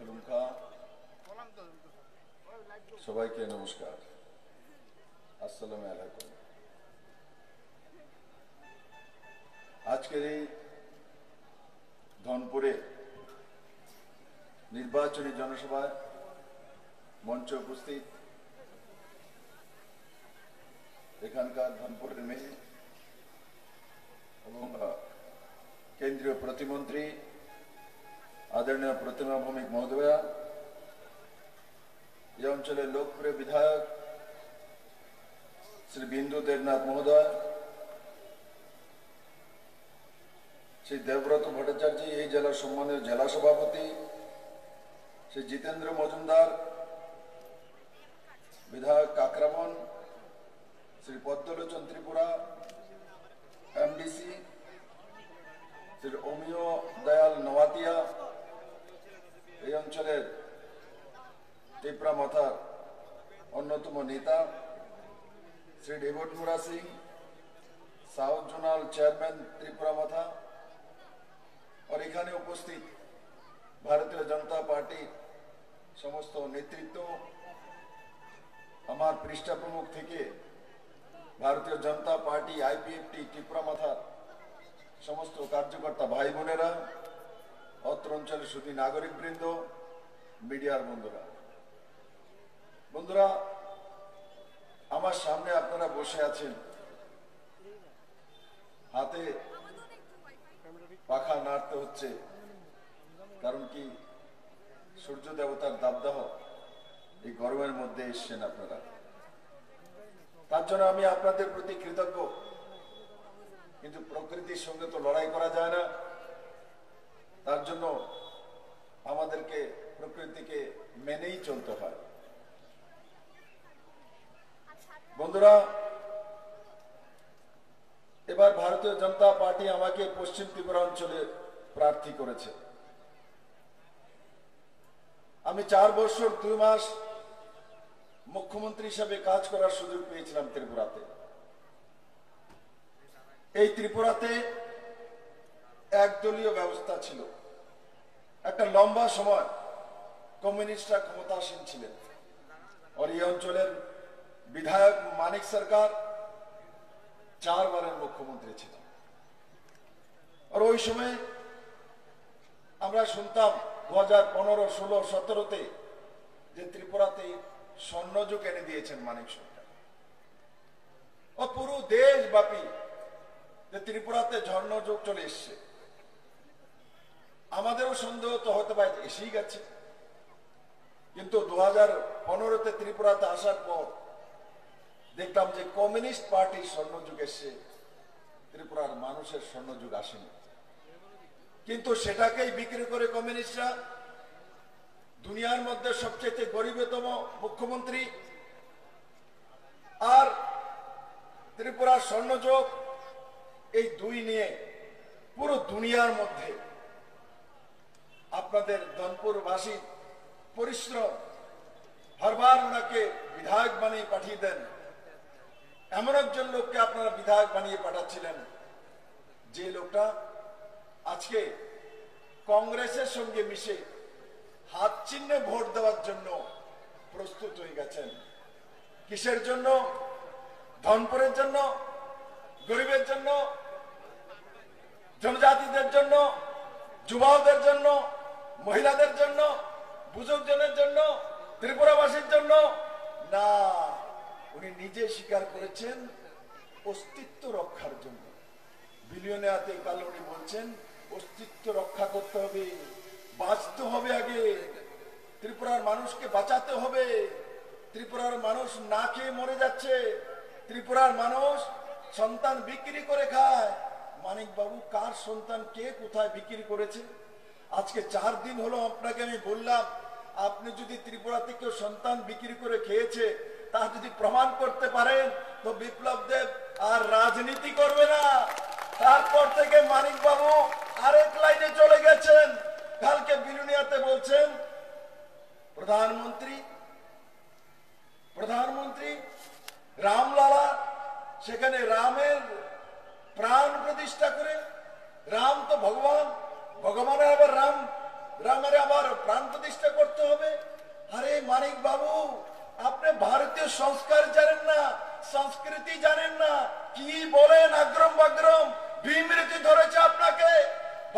খুলুমখা সবাইকে নমস্কার, আসসালামু আলাইকুম। আজকের এই ধনপুরে নির্বাচনী জনসভায় মঞ্চে উপস্থিত এখানকার ধনপুরের মেয়ে এবং কেন্দ্রীয় প্রতিমন্ত্রী आदरणीय प्रतिमा भौमिक महोदया, यह अंचल लोकप्रिय विधायक श्री बिंदु देवनाथ महोदय, श्री देवव्रत भट्टाचार्य, ये जिला सम्मानित जिला सभापति श्री जितेंद्र मजुमदार, विधायक काकरामन, श्री पद्मलोचन त्रिपुरा एमडीसी, श्री ओमियो दयाल नवातिया, এই অঞ্চলের টিপরা মাথার অন্যতম নেতা Shri David Mura Singh, south zonal chairman Tripura Motha, और এখানে উপস্থিত ভারতীয় জনতা পার্টির সমস্ত নেতৃত্ব, আমার পৃষ্ঠা প্রমুখ থেকে ভারতীয় জনতা পার্টি আইপিএফটি ত্রিপুরা মাথার সমস্ত কার্যকর্তা ভাই বোনেরা, অত্র অঞ্চলের সুধী নাগরিক বৃন্দ, মিডিয়ার বন্ধুরা, আমার সামনে আপনারা বসে আছেন, হাতে পাখা নাড়তে হচ্ছে, কারণ কি সূর্য দেবতার দাবদাহ এই গরমের মধ্যে এসছেন আপনারা। তার জন্য আমি আপনাদের প্রতি কৃতজ্ঞ, কিন্তু প্রকৃতির সঙ্গে তো লড়াই করা যায় না, তার জন্য আমাদেরকে প্রকৃতিকে মেনেই চলতে হয়। বন্ধুরা, এবার ভারতীয় জনতা পার্টি আমাকে পশ্চিম ত্রিপুরা অঞ্চলে প্রার্থী করেছে। আমি 4 বছর 2 মাস মুখ্যমন্ত্রী হিসেবে কাজ করার সুযোগ পেয়েছিলাম ত্রিপুরাতে। এই ত্রিপুরাতে একদলীয় ব্যবস্থা ছিল, একটা লম্বা সময় কমিউনিস্টরা ক্ষমতাসীন ছিলেন, আর এই অঞ্চলের বিধায়ক মানিক সরকার 4 বারের মুখ্যমন্ত্রী ছিলেন। আর ওই সময় আমরা শুনতাম 2015, 16, 17-তে যে ত্রিপুরাতে স্বর্ণযুগ এনে দিয়েছেন মানিক সরকার, ও পুরো দেশব্যাপী যে ত্রিপুরাতে স্বর্ণযুগ চলে এসছে। আমাদেরও সন্দেহ তো হতে পারে এসেই গেছে, কিন্তু 2015-তে ত্রিপুরাতে আসার পর দেখলাম যে কমিউনিস্ট পার্টির স্বর্ণযুগ এসছে, ত্রিপুরার মানুষের স্বর্ণযুগ আসেনি। কিন্তু সেটাকেই বিক্রি করে কমিউনিস্টরা দুনিয়ার মধ্যে সবচেয়ে গরিবতম মুখ্যমন্ত্রী আর ত্রিপুরার স্বর্ণযুগ, এই দুই নিয়ে পুরো দুনিয়ার মধ্যে আপনাদের ধনপুরবাসী পরিশ্রম, বারবার ওনাকে বিধায়ক বানিয়ে পাঠিয়ে দেন। এমন একজন লোককে আপনারা বিধায়ক বানিয়ে পাঠাচ্ছিলেন, যে লোকটা আজকে কংগ্রেসের সঙ্গে মিশে হাত চিহ্নে ভোট দেওয়ার জন্য প্রস্তুত হয়ে গেছেন। কিসের জন্য? ধনপুরের জন্য, গরিবের জন্য, জনজাতিদের জন্য, যুবকদের জন্য, মহিলাদের জন্য, বুজুর্গজনের জন্য, ত্রিপুরাবাসীর জন্য না। উনি নিজে স্বীকার করেছেন অস্তিত্ব রক্ষার জন্য। বিলিয়নিয়াতে কাল উনি বলছেন অস্তিত্ব রক্ষা করতে হবে, বাঁচতে হবে, আগে ত্রিপুরার মানুষকে বাঁচাতে হবে। ত্রিপুরার মানুষ না খেয়ে মরে যাচ্ছে, ত্রিপুরার মানুষ সন্তান বিক্রি করে খায়। মানিক বাবু, কার সন্তান কে কোথায় বিক্রি করেছে? আজকে 4 দিন হলো আপনাকে আমি বললাম, আপনি যদি ত্রিপুরাতে কেউ সন্তান বিক্রি করে খেয়েছে তা যদি প্রমাণ করতে পারেন তো বিপ্লব দেব আর রাজনীতি করবে না। তারপর থেকে মানিক বাবু আরেক লাইনে চলে গেছেন। কালকে বিলুনিয়াতে বলছেন প্রধানমন্ত্রী রামলালা, সেখানে রামের প্রাণ প্রতিষ্ঠা করে, রাম তো ভগবান, ভগবানের আবার রাম গ্রামের আবার প্রাণ প্রতিষ্ঠা করতে হবে। আরে মানিক বাবু, আপনি ভারতীয় সংস্কার জানেন না, সংস্কৃতি জানেন না, কি বলেন আগ্রম বাগ্রম, বিমৃতি ধরেছে আপনাকে।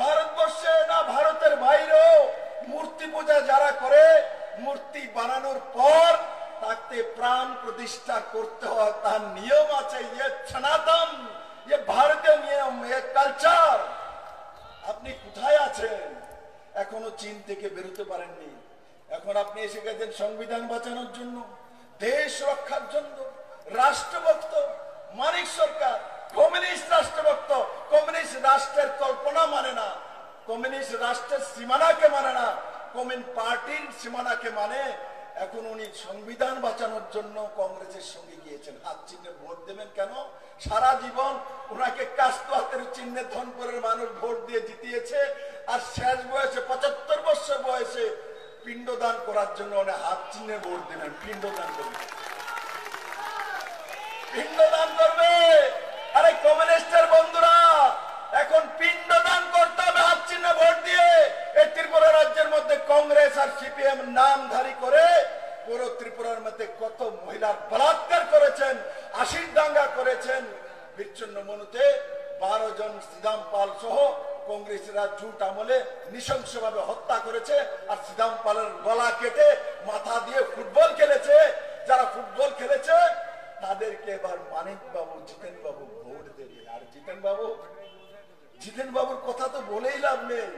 ভারতবর্ষে না ভারতের বাইরেও মূর্তি পূজা যারা করে, মূর্তি বানানোর পর তাকে প্রাণ প্রতিষ্ঠা করতে হয়, তার নিয়ম আছে। ইয়ে সনাতন, ইয়ে ভারতীয় নিয়ম, ইয়ে কালচার। আপনি কোথায় আছেন? এখনো চীন থেকে বেরোতে পারেননি। এখন আপনি এসে গেছেন সংবিধান বাঁচানোর জন্য, দেশ রক্ষার জন্য। রাষ্ট্রভক্ত মানিক সরকার কমিউনিস্ট রাষ্ট্রভক্ত, কমিউনিস্ট রাষ্ট্রের কল্পনা মানে না, কমিউনিস্ট রাষ্ট্রের সীমানাকে মানে না, কমিউনিস্ট পার্টির সীমানাকে মানে। এখন উনি সংবিধান বাঁচানোর জন্য কংগ্রেসের সঙ্গে গিয়েছেন। হাত চিহ্নে ভোট দেবেন কেন? সারা জীবন ওনাকে কাস্ত হাতের চিহ্নে ধনপুরের মানুষ ভোট দিয়ে জিতিয়েছে, আর শেষ বয়সে 75 বছর বয়সে পিণ্ডদান করার জন্য উনি হাত চিহ্নে ভোট দেবেন। পিণ্ডদান করবে, পিণ্ডদান করবে। আরে কমিউনিস্টের বন্ধুরা, এখন পিণ্ডদান করতে হবে হাত চিহ্নে ভোট দিয়ে। এই ত্রিপুরা রাজ্যের মধ্যে কংগ্রেস আর সিপিএম নামধারী করে পুরো ত্রিপুরার মধ্যে কত মহিলার বলাৎকার করেছেন, আশির দাঙ্গা করেছেন। বিচ্ছিন্ন মনুতে 12 জন সিদাম পাল সহ কংগ্রেসীরা ঝুট আমলে নৃশংসভাবে হত্যা করেছে, আর সিদাম পালের গলা কেটে মাথা দিয়ে ফুটবল খেলেছে। যারা ফুটবল খেলেছে তাদেরকে এবার মানিক বাবু, জিতেন বাবু ভোট দেবে। আর জিতেন বাবুর কথা তো বলেই লাভ নেই।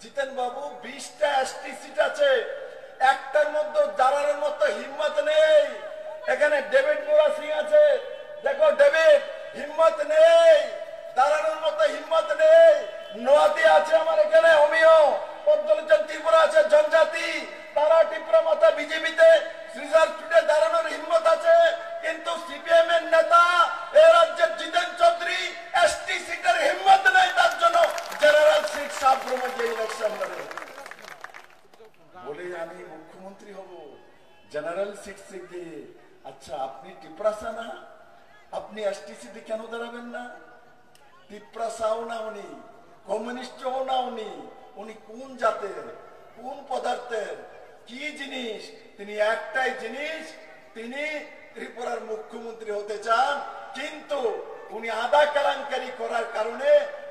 জিতেন বাবু 20টা এসটি সিট আছে, একটার মধ্যে দাঁড়ানোর মতো হিম্মত নেই। এখানে ডেভিড মোরা সিং আছে, দেখো ডেভিড, হিম্মত নেই, দাঁড়ানোর মতো হিম্মত নেই। নোয়াতি আছে আমার এখানে, অমিয় পদ্মলোচন ত্রিপুরা আছে, জনজাতি, তারা ত্রিপুরা মাথা বিজেপিতে দাঁড়ানোর হিম্মত আছে। কিন্তু সিপিএম এর নেতা এ রাজ্যের জিতেন চৌধুরী এসটি সিটের হিম্মত নেই, তার জন্য জেনারেল সিট সাবরুমে যে ইলেকশন লড়ে বলে আমি মুখ্যমন্ত্রী হব জেনারেল সিট দিয়ে। আচ্ছা, আপনি টিপ্রাসা না, আপনি এসটি সিটে কেন দাঁড়াবেন না? টিপ্রাসাও না উনি, কমিউনিস্টও না উনি। উনি কোন জাতের, কোন পদার্থের, কি জিনিস? তিনি একটাই জিনিস, তিনি ত্রিপুরার মুখ্যমন্ত্রী হতে চান। কিন্তু উনি আদা কেলেঙ্কারি করার কারণে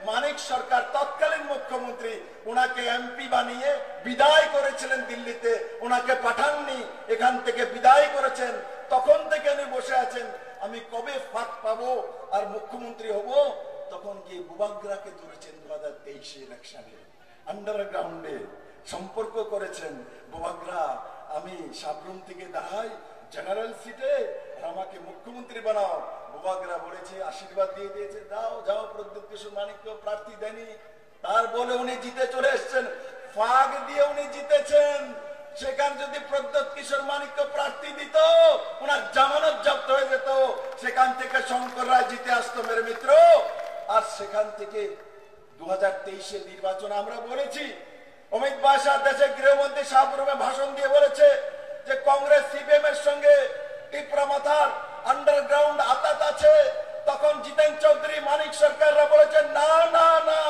মানিক সরকার তৎকালীন মুখ্যমন্ত্রী ওনাকে এমপি বানিয়ে বিদায় করেছিলেন দিল্লিতে, ওনাকে পাঠাননি, এখান থেকে বিদায় করেছেন। তখন থেকে উনি বসে আছেন, আমি কবে ফাঁক পাবো আর মুখ্যমন্ত্রী হব। তখন গিয়ে বুবাগ্রাকে ধরেছেন 2023 ইলেকশনে, আন্ডারগ্রাউন্ডে সম্পর্ক করেছেন। বুবাগ্রা, আমি সাবরুম থেকে দাঁড়াই জেনারেল সিটে, আর আমাকে মুখ্যমন্ত্রী বানাও। বুবাগ্রা বলেছে, আশীর্বাদ দিয়ে দিয়েছে, দাও যাও। প্রদ্যুৎ কিশোর মানিককে প্রার্থী দেয়নি, তার বলে উনি জিতে চলে এসছেন। ফাঁক দিয়ে উনি জিতেছেন। সেখানে যদি প্রদ্যুৎ কিশোর মানিককে প্রার্থী দিত, ওনার জামানত জব্দ হয়ে যেত। সেখান থেকে শঙ্কর রায় জিতে আসতো মেরে মিত্র। আর সেখান থেকে 2023 নির্বাচন আমরা বলেছি, অমিত বাসা দেশের গৃহমন্ত্রী সাবরুমে ভাষণ দিয়ে বলেছে যে কংগ্রেস সিপিএম এর সঙ্গে ত্রিপুরা মাথার আন্ডারগ্রাউন্ড আতাত আছে। তখন জিতেন চৌধুরী, মানিক সরকাররা বলেছেন না না না,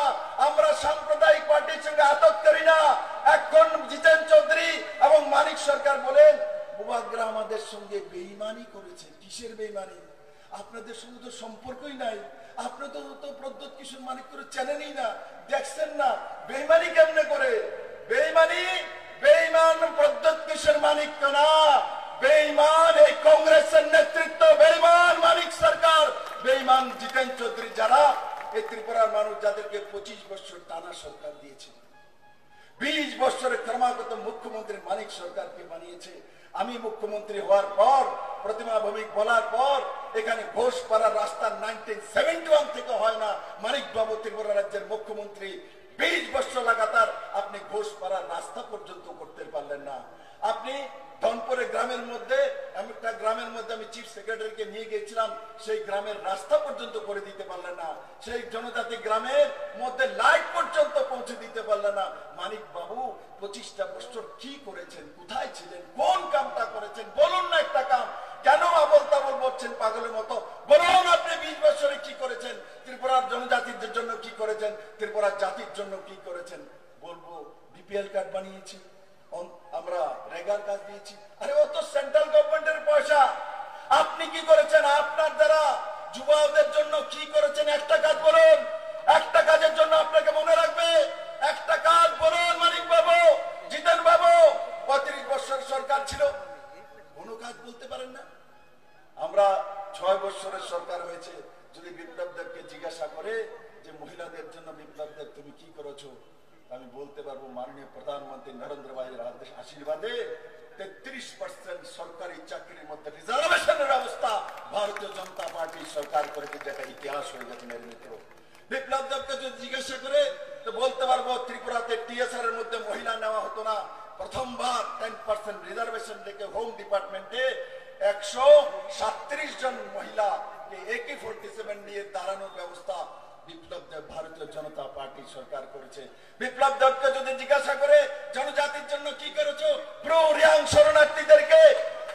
আমরা সাম্প্রদায়িক পার্টির সঙ্গে আতাত করি না। এখন জিতেন চৌধুরী এবং মানিক সরকার বলেন বুবাগ্রা আমাদের সঙ্গে বেইমানি করেছে। কিসের বেইমানি? আপনাদের সঙ্গে তো সম্পর্কই নাই, আপনি তো প্রদ্যুৎ কিশোর মানিক করে চেনেনই না, দেখছেন না। বেইমানি কেমনে করে? বেইমান প্রদ্যুৎ কিশোর মানিক না, বেইমান এই কংগ্রেসের নেতৃত্ব, বেইমান মানিক সরকার, বেইমান জিতেন চৌধুরী, যারা এই ত্রিপুরার মানুষ যাদেরকে 25 বছর টানা সরকার দিয়েছে, 20 বছরের ক্রমাগত মুখ্যমন্ত্রী মানিক সরকারকে বানিয়েছে। আমি মুখ্যমন্ত্রী হওয়ার পর, প্রতিমা ভৌমিক বলার পর, এখানে ঘোষপাড়ার রাস্তা 1971 থেকে হয় না। মানিক বাবু ত্রিপুরা রাজ্যের মুখ্যমন্ত্রী, 20 বছর লাগাতার আপনি ঘোষপাড়ার রাস্তা পর্যন্ত করতে পারলেন না। আপনি ধনপুরে গ্রামের মধ্যে, একটা গ্রামের মধ্যে আমি চিফ সেক্রেটারিকে নিয়ে গেছিলাম, সেই গ্রামের রাস্তা পর্যন্ত করে দিতে পারলেন না। সেই জনজাতি গ্রামের মধ্যে লাইট পর্যন্ত পৌঁছে দিতে পারলেন না। মানিক বাবু 25টা বছর কি করেছেন? কোথায় ছিলেন? কোন কামটা করেছেন? বলুন না একটা কাম। কেন আবল তাবল বলছেন পাগলের মতো? বলুন আপনি 20 বছরে কি করেছেন? ত্রিপুরার জনজাতিদের জন্য কি করেছেন? ত্রিপুরার জাতির জন্য কি করেছেন? বলবো বিপিএল কার্ড বানিয়েছি, আমরা রেগার কাজ দিয়েছি। আরে ও তো সেন্ট্রাল গভর্নমেন্টের পয়সা। আপনি কি করেছেন? আপনার দ্বারা যুবকদের জন্য কি করেছেন? একটা কাজ বলুন, একটা কাজের জন্য আপনাকে মনে রাখবে। একটা কাজ বলুন মানিক বাবু, জিতেন বাবু। 35 বছর সরকার ছিল, কোনো কাজ বলতে পারেন না। আমরা 6 বছরের সরকার হয়েছে। যদি বিপ্লব দেবকে জিজ্ঞাসা করে যে মহিলাদের জন্য বিপ্লব দেব তুমি কি করেছো, আমি বলতে পারবো মাননীয় প্রধানমন্ত্রী নরেন্দ্র ভাইয়ের আশীর্বাদে 33% সরকারি চাকরির মধ্যে রিজার্ভেশনের ব্যবস্থা ভারতীয় জনতা পার্টি সরকার করেছে, যেটা ইতিহাস হয়ে গেছে মেরে মিত্র। বিপ্লব দেবকে যদি জিজ্ঞাসা করে তো বলতে পারবো ত্রিপুরাতে টিএসআর এর মধ্যে মহিলা নেওয়া হতো না। প্রথমবার 10% রিজার্ভেশন রেখে হোম ডিপার্টমেন্টে 137 জন মহিলাকে AK-47 নিয়ে দাঁড়ানোর ব্যবস্থা বিপ্লব দেব ভারতীয় জনতা পার্টি সরকার করেছে। বিপ্লব দেবকে যদি জিজ্ঞাসা করে জনজাতির জন্য কি করেছো, প্রো রিয়াং শরণার্থীদেরকে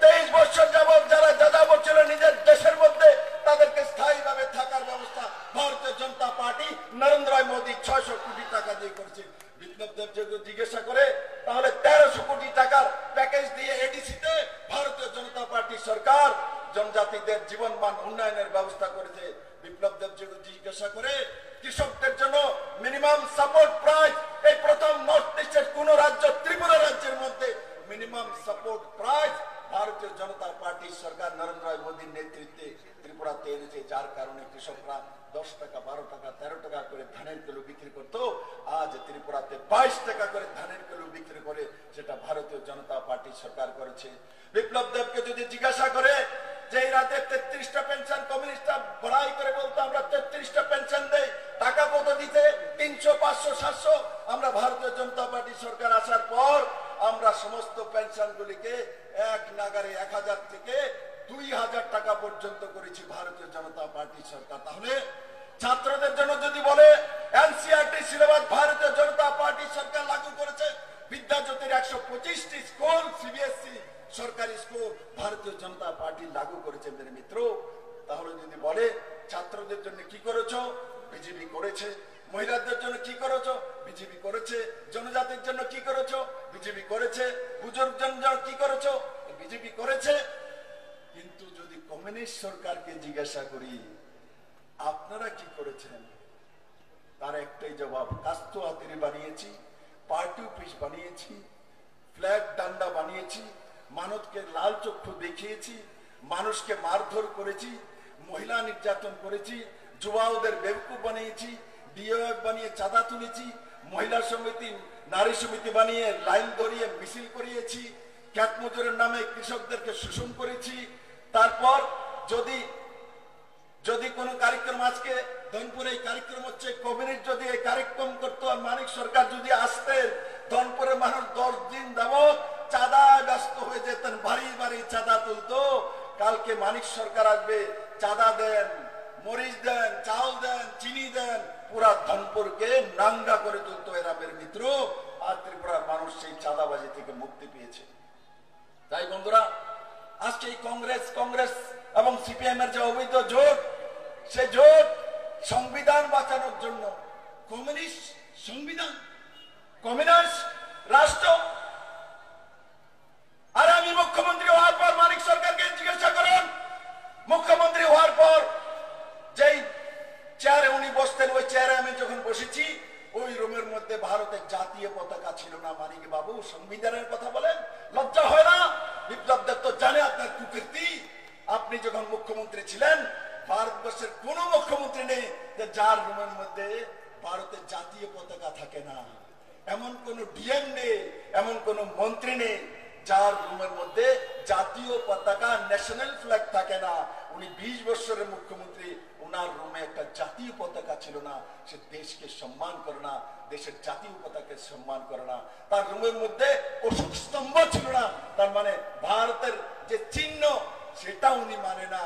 23 বছর যাবত যারা যাযাবর ছিল নিজের দেশের মধ্যে, তাদেরকে স্থায়ীভাবে থাকার ব্যবস্থা ভারতীয় জনতা পার্টি নরেন্দ্র মোদী 600 কোটি টাকা দিয়ে করেছে। বিপ্লব দেব যদি জিজ্ঞাসা করে তাহলে 1300 কোটি টাকার প্যাকেজ দিয়ে এডিসিতে ভারতীয় জনতা পার্টি সরকার জনজাতিদের জীবনমান উন্নয়নের ব্যবস্থা করেছে। বিপ্লব দেব যদি জিজ্ঞাসা করে কৃষকদের জন্য মিনিমাম সাপোর্ট প্রাইস, এই প্রথম নর্থ ইস্টের কোন রাজ্য, ত্রিপুরা রাজ্যের মধ্যে মিনিমাম সাপোর্ট প্রাইস ভারতীয় জনতা পার্টি সরকার নরেন্দ্র মোদীর নেতৃত্বে ত্রিপুরাতে এনেছে, যার কারণে কৃষকরা 10 টাকা, 12 টাকা, 13 টাকা করে ধানের কিলো বিক্রি করত। আজ ত্রিপুরাতে 22 টাকা করে ধানের কিলো বিক্রি করে, সেটা ভারতীয় জনতা পার্টি সরকার করেছে। বিপ্লব দেবকে যদি জিজ্ঞাসা করে যে এই রাতে 33টা পেনশন কমিউনিস্টরা বড়াই করে বলতো আমরা 33টা পেনশন দেই, টাকা কত দিতে? 300, 500, 700। আমরা ভারতীয় জনতা পার্টি সরকার আসার পর আমরা সমস্ত পেনশন গুলিকে এক নাগারে 1000 থেকে 2000 টাকা পর্যন্ত করেছি ভারতীয় জনতা পার্টি সরকার। তাহলে ছাত্রদের জন্য যদি বলে এনসিইআরটি সিলেবাস ভারতীয় জনতা পার্টি সরকার লাগু করেছে। বিদ্যাজ্যোতির 125টি স্কুল সিবিএসই সরকারি স্কুল ভারতীয় জনতা পার্টি লাগু করেছে মেরে মিত্র। তাহলে যদি বলে ছাত্রদের জন্য কি করেছো, বিজেপি করেছে। মহিলাদের জন্য কি করেছো, বিজেপি করেছে। জনজাতির জন্য কি করেছো, বিজেপি করেছে। বুজুর্গদের জন্য কি করেছো, বিজেপি করেছে। কিন্তু যদি কমিউনিস্ট সরকারকে জিজ্ঞাসা করি আপনারা কি করেছেন, তার একটাই জবাব, কাস্তো হাতিরি বানিয়েছি, পার্টি অফিস বানিয়েছি, ফ্ল্যাগ ডান্ডা বানিয়েছি, মানবকে লাল চক্ষু দেখিয়েছি, মানুষকে মারধর করেছি, মহিলা নির্যাতন করেছি, যুবাওদের বেবকুফ বানিয়েছি, ডিওএফ বানিয়ে চাঁদা তুলেছি, মহিলা সমিতি, নারী সমিতি বানিয়ে লাইন ধরিয়ে মিছিল করিয়েছি, খ্যাত মজুরের নামে কৃষকদেরকে শোষণ করেছি। তারপর যদি যদি কোনো কার্যক্রম, আজকে ধনপুরে এই কার্যক্রম হচ্ছে, কমিউনিস্ট যদি এই কার্যক্রম করতো আর মানিক সরকার যদি আসতেন, ধনপুরে মানুষ 10 দিন যাবত চাঁদা ব্যস্ত হয়ে যেতেন, বাড়ি বাড়ি চাঁদা তুলতো। কালকে মানিক সরকার আসবে, চাঁদা দেন, মরিচ দেন, চাল দেন, চিনি দেন, পুরা ধনপুরকে নাঙ্গা করে তুলতো এরা মেরে মিত্র। আর ত্রিপুরার মানুষ সেই চাঁদাবাজি থেকে মুক্তি পেয়েছে। তাই বন্ধুরা, আজকে এই কংগ্রেস এবং সিপিএম এর যে অবৈধ জোট, সে জোট সংবিধান বাঁচানোর জন্য, কমিউনিস্ট সংবিধান, কমিউনিস্ট রাষ্ট্র। আর আমি মুখ্যমন্ত্রী হওয়ার পর মানিক সরকারকে জিজ্ঞাসা করেন, মুখ্যমন্ত্রী হওয়ার পর যেই চেয়ারে উনি বসতেন, ওই চেয়ারে আমি যখন বসেছি, ওই রুমের মধ্যে ভারতের জাতীয় পতাকা ছিল না। মানিক বাবু সংবিধানের কথা বলেন, লজ্জা হয় না? বিপ্লব দেব তো জানে আপনার কুকীর্তি। আপনি যখন মুখ্যমন্ত্রী ছিলেন, ভারতবর্ষের কোন মুখ্যমন্ত্রী নেই যে যার রুমের মধ্যে ভারতের জাতীয় পতাকা থাকে না। এমন কোন ডিএম নেই, এমন কোন মন্ত্রী নেই যার রুমের মধ্যে জাতীয় পতাকা, ন্যাশনাল ফ্ল্যাগ থাকে না। উনি 20 বছরের মুখ্যমন্ত্রী, ওনার রুমে একটা জাতীয় পতাকা ছিল না। সে দেশকে সম্মান করে না, দেশের জাতীয় পতাকাকে সম্মান করে না। তার রুমের মধ্যে অশোক স্তম্ভ ছিল না, তার মানে ভারতের যে চিহ্ন সেটা উনি মানে না।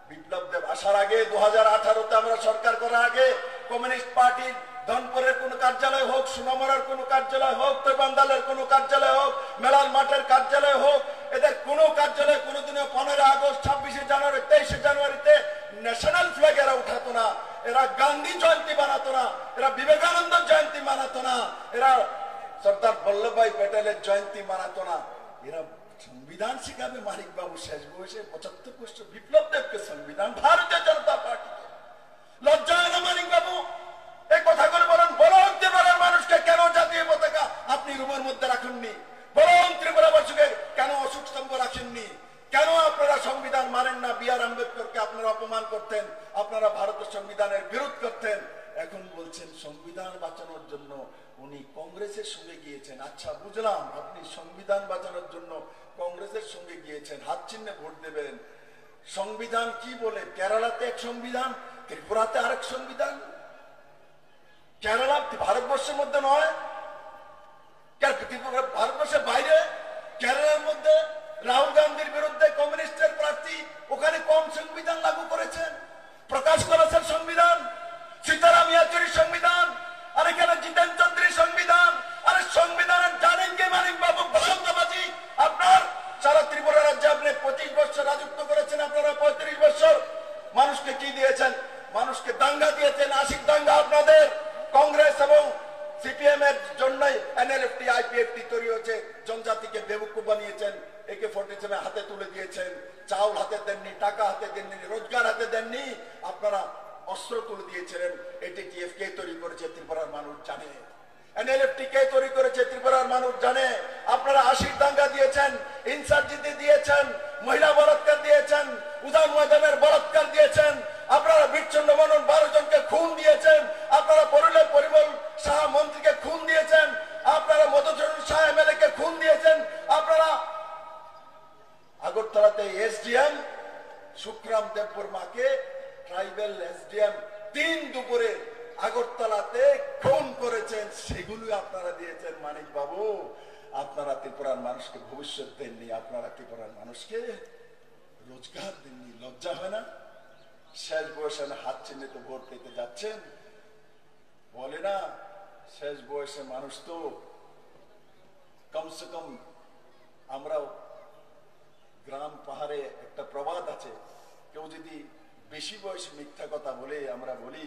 বিপ্লব দেব আসার আগে 2018-তে আমরা সরকার করার আগে কমিউনিস্ট পার্টির ধনপুরের কোন কার্যালয় হোক, সোনামুড়ার কোন কার্যালয় হোক, তৈবান্দালের কোন কার্যালয় হোক, মেলাল মাঠের কার্যালয় হোক, এদের কোন কার্যালয় কোনদিনও 15 আগস্ট, 26 জানুয়ারি, 23 জানুয়ারিতে ন্যাশনাল ফ্ল্যাগ এরা উঠাতো না। এরা গান্ধী জয়ন্তী বানাতো না, এরা বিবেকানন্দ জয়ন্তী বানাতো না, এরা সর্দার বল্লভভাই প্যাটেলের জয়ন্তী মানাতো না, এরা সংবিধান শিখাবে মানিক বাবু শেষ বয়সে 75 বছর বিপ্লব দেবকে সংবিধান, ভারতীয় জনতা পার্টিকে। লজ্জা হয় না মানিক বাবু? এই কথাগুলো বলেন। বলুন ত্রিপুরার মানুষকে কেন জাতীয় পতাকা আপনি রুমের মধ্যে রাখেননি? বলুন ত্রিপুরাবাসীকে কেন অশোক স্তম্ভ রাখেননি? কেন আপনারা সংবিধান মানেন না? বি.আর. আম্বেদকরকে আপনারা অপমান করতেন, আপনারা ভারতের সংবিধানের বিরোধ করতেন। এখন বলছেন সংবিধান বাঁচানোর জন্য উনি কংগ্রেসের সঙ্গে গিয়েছেন। আচ্ছা বুঝলাম, আপনি সংবিধান বাঁচানোর জন্য কংগ্রেসের সঙ্গে গিয়েছেন, হাত চিহ্নে ভোট দেবেন। সংবিধান কি বলে? কেরালাতে এক সংবিধান, ত্রিপুরাতে আরেক সংবিধান। কেরালা ভারতবর্ষের মধ্যে নয়, ভারতবর্ষের বাইরে। কেরালার মধ্যে রাহুল গান্ধীর বিরুদ্ধে কমিউনিস্টের প্রার্থী, ওখানে কোন সংবিধান লাগু করেছেন? প্রকাশ করেছেন সংবিধান, সীতারাম ইয়েচুরির সংবিধান, আর এখানে জিতেন চৌধুরীর সংবিধান। আরে সংবিধানের জানেন কে মানিক বাবু? বসন্তবাজি আপনার সারা ত্রিপুরা রাজ্যে আপনি 25 বছর রাজত্ব করেছেন, আপনারা 35 বছর মানুষকে কি দিয়েছেন? মানুষকে দাঙ্গা দিয়েছেন, আশিক দাঙ্গা আপনাদের। কংগ্রেস এবং সিপিএম এর জন্যই এনএলএফটি আইপিএফটি তৈরি হয়েছে। জনজাতিকে বেবুকুফ বানিয়েছেন, AK-47 হাতে তুলে দিয়েছেন, চাউল হাতে দেননি, টাকা হাতে দেননি, রোজগার হাতে দেননি, আপনারা অস্ত্র তুলে দিয়েছিলেন। এটিটিএফ কে তৈরি করেছে ত্রিপুরার মানুষ জানে, এনএলএফটি কে তৈরি করেছে ত্রিপুরার মানুষ জানে। আপনারা আশিক দাঙ্গা দিয়েছেন, ইনসার্জিতে দিয়েছেন, মহিলা বলাৎকার দিয়েছেন, উদান ময়দানের বলাৎকার দিয়েছেন, আপনারা বিচ্ছিন্ন মনন 12 জনকে খুন দিয়েছেন, আপনারা পরিমল শাহ মন্ত্রীকে খুন দিয়েছেন, আপনারা মধুসূদন শাহ এমএলএ কে খুন দিয়েছেন, আপনারা আগরতলাতে এসডিএম সুখরাম দেববর্মাকে ট্রাইবেল এসডিএম 3 দুপুরে আগরতলাতে খুন করেছেন, সেগুলো আপনারা দিয়েছেন। মানিক বাবু, আপনারা ত্রিপুরার মানুষকে ভবিষ্যৎ দেননি, আপনারা ত্রিপুরার মানুষকে রোজগার দেননি। লজ্জা হয় না? শেষ বয়সে হাত চিহ্নিত ভোট দিতে যাচ্ছেন। বলে না শেষ বয়সে মানুষ তো কমসে কম, আমরাও গ্রাম পাহাড়ে একটা প্রবাদ আছে, কেউ যদি বেশি বয়স মিথ্যা কথা বলে আমরা বলি,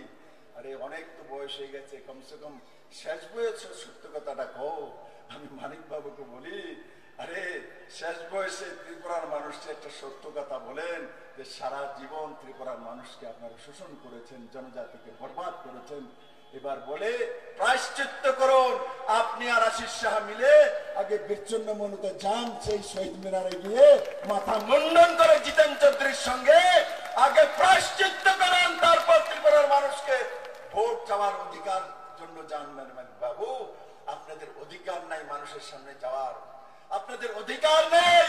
আরে অনেক তো বয়স হয়ে গেছে, কমসে কম শেষ বয়সে সত্য কথাটা কও। আমি মানিক বাবুকে বলি, আরে শেষ বয়সে ত্রিপুরার মানুষকে একটা সত্য কথা বলেন যে সারা জীবন ত্রিপুরার মানুষকে আপনারা শোষণ করেছেন, জনজাতিকে বরবাদ করেছেন। এবার বলে প্রায়শ্চিত্ত করুন। আপনি আর আশিস শাহ মিলে আগে বিচ্ছিন্ন মনুতে যান, সেই শহীদ মিনারে গিয়ে মাথা মুন্ডন করে জিতেন চৌধুরীর সঙ্গে আগে প্রায়শ্চিত্ত করেন, তারপর ত্রিপুরার মানুষকে ভোট চাওয়ার অধিকার জন্য যান। মানিক বাবু, আপনাদের অধিকার নাই মানুষের সামনে যাওয়ার, আপনাদের অধিকার নেই,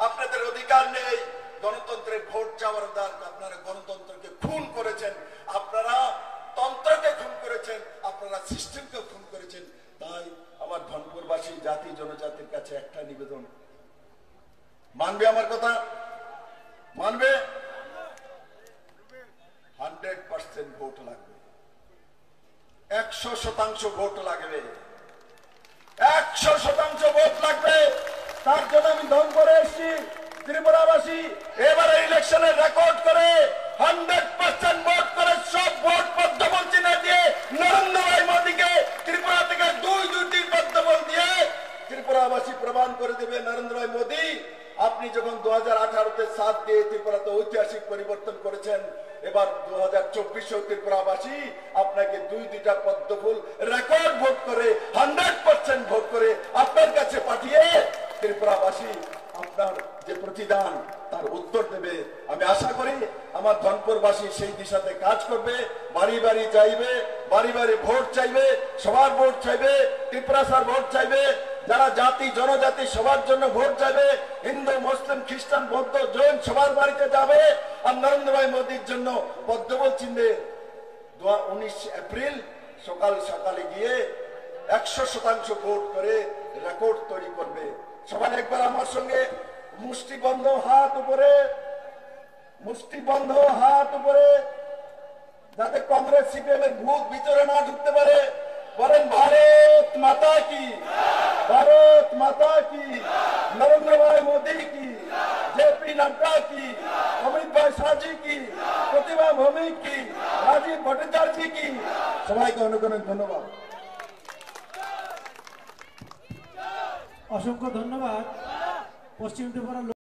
আপনাদের অধিকার নেই গণতন্ত্রের ভোট চাওয়ার অধিকার। আপনারা গণতন্ত্রকে খুন করেছেন, আপনারা তন্ত্রকে খুন করেছেন, আপনারা সিস্টেমকে খুন করেছেন। তাই আমার ধনপুরবাসী জাতি জনজাতির কাছে একটা নিবেদন, মানবে আমার কথা? মানবে? 100% ভোট লাগবে, 100% ভোট লাগবে, 100% ভোট লাগবে। তার জন্য আমি দম করে এসেছি ত্রিপুরাবাসী এবারে ইলেকশনের রেকর্ড করে 100% ভোট করে সব ভোট পদ্মবল চিহ্নে দিয়ে নরেন্দ্র ভাই মোদীকে ত্রিপুরা থেকে 2-2টি পদ্মবল দিয়ে ত্রিপুরাবাসী প্রমাণ করে দেবে নরেন্দ্র ভাই মোদী আপনি যখন 2018-তে 7 দিয়ে ত্রিপুরাতে ঐতিহাসিক পরিবর্তন করেছেন, এবার 2024-এও ত্রিপুরাবাসী আপনাকে 2-2টা পদ্মফুল রেকর্ড ভোট করে 100% ভোট করে আপনার কাছে পাঠিয়ে ত্রিপুরাবাসী আপনার যে প্রতিদান তার উত্তর দেবে। আমি আশা করি আমার ধনপুরবাসী সেই দিশাতে কাজ করবে, বাড়ি বাড়ি যাইবে, বাড়ি বাড়ি ভোট চাইবে, সবার ভোট চাইবে, ত্রিপুরাসার ভোট চাইবে, যারা জাতি জনজাতি সবার জন্য ভোট চাইবে, হিন্দু মুসলিম খ্রিস্টান বৌদ্ধ জৈন সবার বাড়িতে যাবে। আর নরেন্দ্র ভাই মোদীর জন্য পদ্মবল চিহ্নে 19 এপ্রিল সকাল সকালে গিয়ে 100% ভোট করে রেকর্ড তৈরি করবে। সবাই একবার আমার সঙ্গে মুষ্টিবন্ধ হাত উপরে, মুষ্টিবন্ধ হাত উপরে, যাতে কংগ্রেস সিপিএম এর ভূত ভিতরে না ঢুকতে পারে। বলেন ভারত মাতা কি, ভারত মাতা কি, নরেন্দ্র ভাই মোদী কি, জেপি নাড্ডা কি, অমিত ভাই শাহজি কি, প্রতিভা ভৌমিক কি, রাজীব ভট্টাচার্য কি। সবাইকে অনেক অনেক ধন্যবাদ। অসংখ্য ধন্যবাদ পশ্চিম ত্রিপুরা